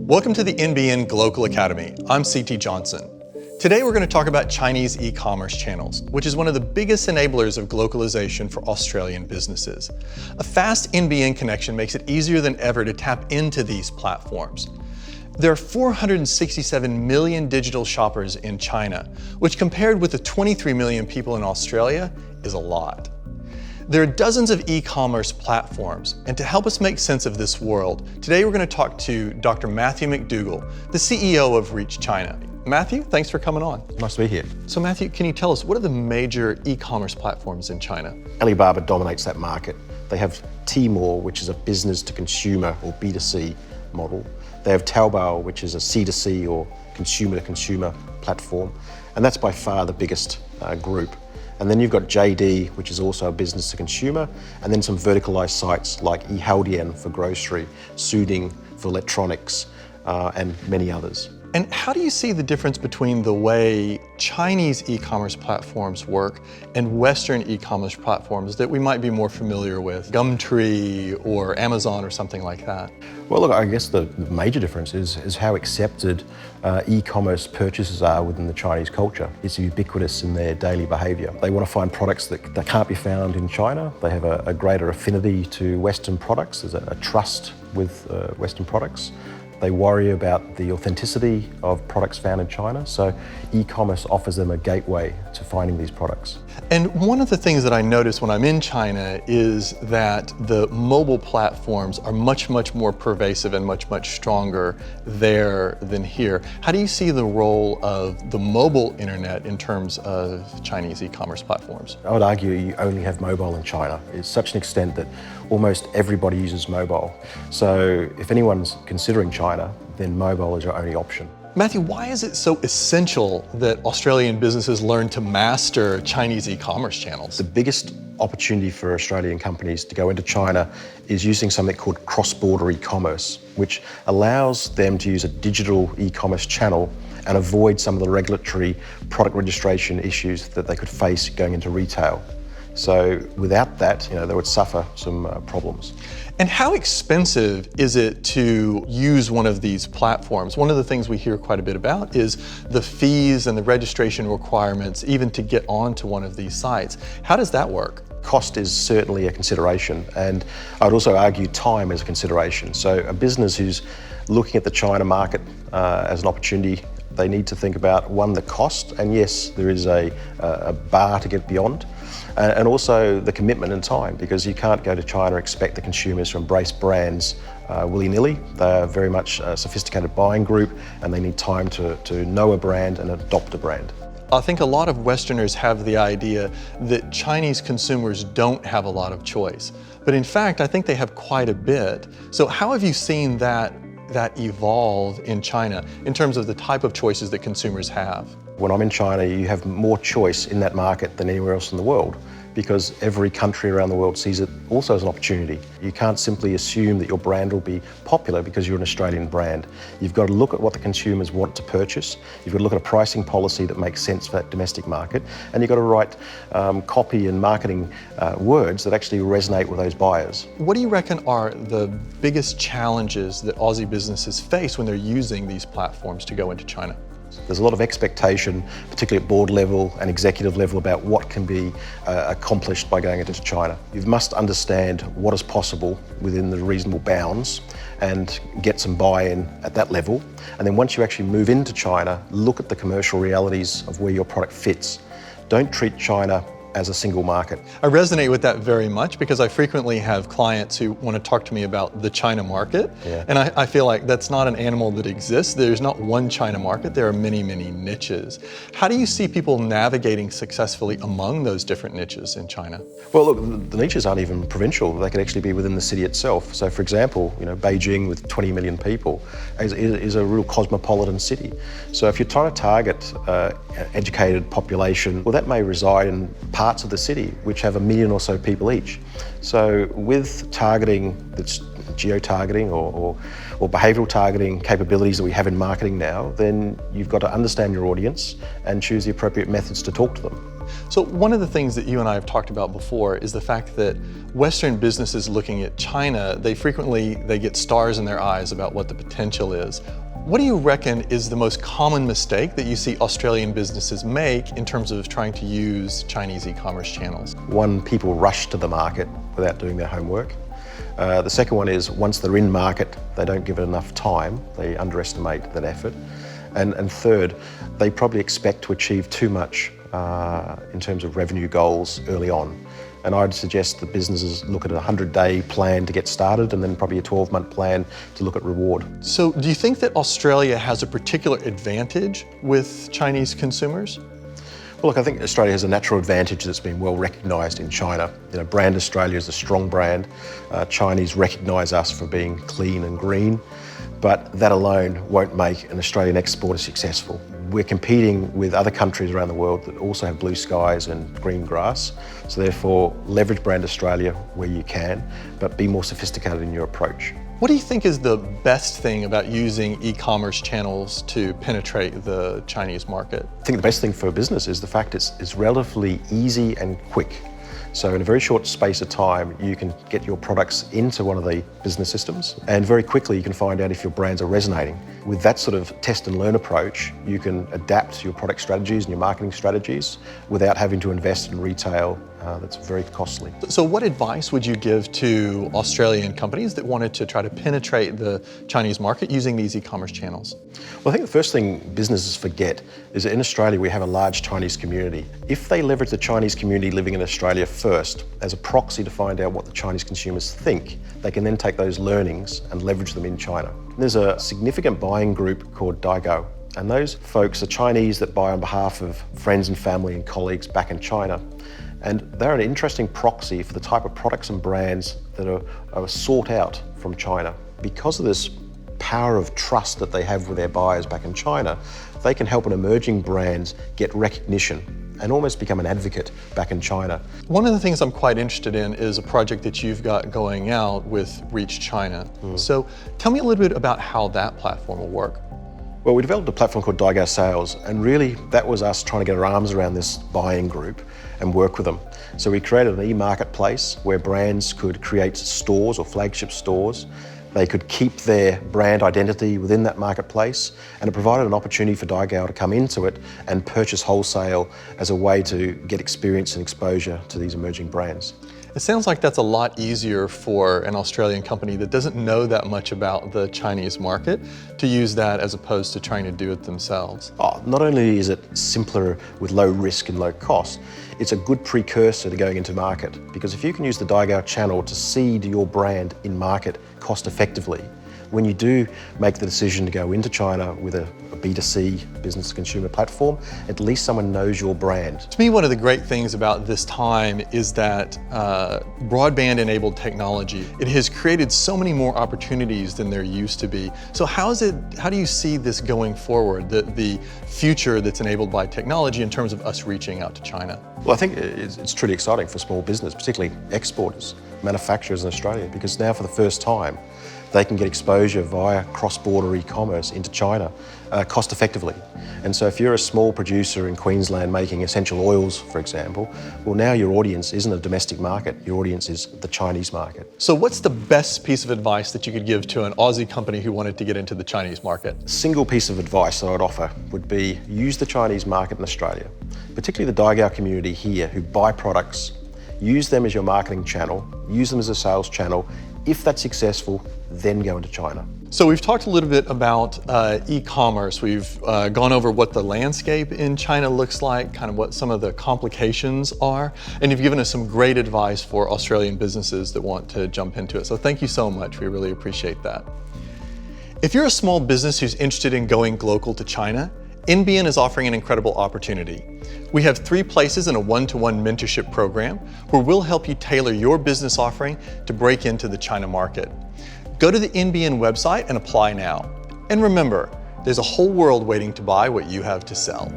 Welcome to the NBN Global Academy. I'm CT Johnson. Today we're going to talk about Chinese e-commerce channels, which is one of the biggest enablers of globalization for Australian businesses. A fast NBN connection makes it easier than ever to tap into these platforms. There are 467 million digital shoppers in China, which compared with the 23 million people in Australia is a lot. There are dozens of e-commerce platforms, and to help us make sense of this world, today we're going to talk to Dr. Mathew McDougall, the CEO of Reach China. Mathew, thanks for coming on. Nice to be here. So Mathew, can you tell us, what are the major e-commerce platforms in China? Alibaba dominates that market. They have Tmall, which is a business to consumer or B2C model. They have Taobao, which is a C2C or consumer to consumer platform. And that's by far the biggest group. And then you've got JD, which is also a business to consumer, and then some verticalized sites like eHaodian for grocery, Suding for electronics, and many others. And how do you see the difference between the way Chinese e-commerce platforms work and Western e-commerce platforms that we might be more familiar with, Gumtree or Amazon or something like that? Well, look, I guess the major difference is how accepted e-commerce purchases are within the Chinese culture. It's ubiquitous in their daily behaviour. They want to find products that can't be found in China. They have a greater affinity to Western products. There's a trust with Western products. They worry about the authenticity of products found in China, so e-commerce offers them a gateway to finding these products. And one of the things that I notice when I'm in China is that the mobile platforms are much more pervasive and much stronger there than here. How do you see the role of the mobile internet in terms of Chinese e-commerce platforms? I would argue you only have mobile in China. It's such an extent that almost everybody uses mobile. So if anyone's considering China, then mobile is your only option. Mathew, why is it so essential that Australian businesses learn to master Chinese e-commerce channels? The biggest opportunity for Australian companies to go into China is using something called cross-border e-commerce, which allows them to use a digital e-commerce channel and avoid some of the regulatory product registration issues that they could face going into retail. So without that, they would suffer some problems. And how expensive is it to use one of these platforms? One of the things we hear quite a bit about is the fees and the registration requirements, even to get onto one of these sites. How does that work? Cost is certainly a consideration, and I would also argue time is a consideration. So a business who's looking at the China market as an opportunity, they need to think about, one, the cost, and yes, there is a bar to get beyond, and also the commitment and time, because you can't go to China and expect the consumers to embrace brands willy-nilly. They're very much a sophisticated buying group, and they need time to know a brand and adopt a brand. I think a lot of Westerners have the idea that Chinese consumers don't have a lot of choice, but in fact, I think they have quite a bit. So how have you seen that evolve in China in terms of the type of choices that consumers have? When I'm in China, you have more choice in that market than anywhere else in the world, because every country around the world sees it also as an opportunity. You can't simply assume that your brand will be popular because you're an Australian brand. You've got to look at what the consumers want to purchase. You've got to look at a pricing policy that makes sense for that domestic market, and you've got to write copy and marketing words that actually resonate with those buyers. What do you reckon are the biggest challenges that Aussie businesses face when they're using these platforms to go into China? There's a lot of expectation, particularly at board level and executive level, about what can be accomplished by going into China. You must understand what is possible within the reasonable bounds and get some buy-in at that level. And then once you actually move into China, look at the commercial realities of where your product fits. Don't treat China as a single market. I resonate with that very much, because I frequently have clients who want to talk to me about the China market. Yeah. And I feel like that's not an animal that exists. There's not one China market, there are many niches. How do you see people navigating successfully among those different niches in China? Well, look, the niches aren't even provincial. They could actually be within the city itself. So for example, Beijing with 20 million people is a real cosmopolitan city. So if you're trying to target educated population, well, that may reside in parts of the city which have 1 million or so people each. So with targeting that's geo-targeting or behavioural targeting capabilities that we have in marketing now, then you've got to understand your audience and choose the appropriate methods to talk to them. So one of the things that you and I have talked about before is the fact that Western businesses looking at China, they get stars in their eyes about what the potential is. What do you reckon is the most common mistake that you see Australian businesses make in terms of trying to use Chinese e-commerce channels? One, people rush to the market without doing their homework. The second one is once they're in market, they don't give it enough time. They underestimate that effort. And third, they probably expect to achieve too much in terms of revenue goals early on. And I'd suggest that businesses look at a 100-day plan to get started and then probably a 12-month plan to look at reward. So do you think that Australia has a particular advantage with Chinese consumers? Well, look, I think Australia has a natural advantage that's been well recognised in China. Brand Australia is a strong brand. Chinese recognise us for being clean and green, but that alone won't make an Australian exporter successful. We're competing with other countries around the world that also have blue skies and green grass. So therefore, leverage Brand Australia where you can, but be more sophisticated in your approach. What do you think is the best thing about using e-commerce channels to penetrate the Chinese market? I think the best thing for a business is the fact it's relatively easy and quick. So in a very short space of time, you can get your products into one of the business systems, and very quickly you can find out if your brands are resonating. With that sort of test and learn approach, you can adapt your product strategies and your marketing strategies without having to invest in retail that's very costly. So what advice would you give to Australian companies that wanted to try to penetrate the Chinese market using these e-commerce channels? Well, I think the first thing businesses forget is that in Australia we have a large Chinese community. If they leverage the Chinese community living in Australia first as a proxy to find out what the Chinese consumers think, they can then take those learnings and leverage them in China. There's a significant buying group called Daigou, and those folks are Chinese that buy on behalf of friends and family and colleagues back in China. And they're an interesting proxy for the type of products and brands that are sought out from China. Because of this power of trust that they have with their buyers back in China, they can help an emerging brand get recognition and almost become an advocate back in China. One of the things I'm quite interested in is a project that you've got going out with Reach China. So tell me a little bit about how that platform will work. Well, we developed a platform called Daigou Sales, and really that was us trying to get our arms around this buying group and work with them. So we created an e-marketplace where brands could create stores or flagship stores. They could keep their brand identity within that marketplace, and it provided an opportunity for Daigou to come into it and purchase wholesale as a way to get experience and exposure to these emerging brands. It sounds like that's a lot easier for an Australian company that doesn't know that much about the Chinese market to use that as opposed to trying to do it themselves. Not only is it simpler with low risk and low cost, it's a good precursor to going into market, because if you can use the Daigou channel to seed your brand in market cost effectively, when you do make the decision to go into China with a B2C business to consumer platform, at least someone knows your brand. To me, one of the great things about this time is that broadband enabled technology, it has created so many more opportunities than there used to be. So how do you see this going forward, the future that's enabled by technology in terms of us reaching out to China? Well, I think it's truly exciting for small business, particularly exporters, manufacturers in Australia, because now for the first time, they can get exposure via cross-border e-commerce into China cost effectively. And so if you're a small producer in Queensland making essential oils, for example, well, now your audience isn't a domestic market, your audience is the Chinese market. So what's the best piece of advice that you could give to an Aussie company who wanted to get into the Chinese market? A single piece of advice that I would offer would be use the Chinese market in Australia, particularly the Daigou community here who buy products, use them as your marketing channel, use them as a sales channel. If that's successful, then go into China. So we've talked a little bit about e-commerce. We've gone over what the landscape in China looks like, kind of what some of the complications are, and you've given us some great advice for Australian businesses that want to jump into it. So thank you so much. We really appreciate that. If you're a small business who's interested in going global to China, NBN is offering an incredible opportunity. We have 3 places in a one-to-one mentorship program where we'll help you tailor your business offering to break into the China market. Go to the NBN website and apply now. And remember, there's a whole world waiting to buy what you have to sell.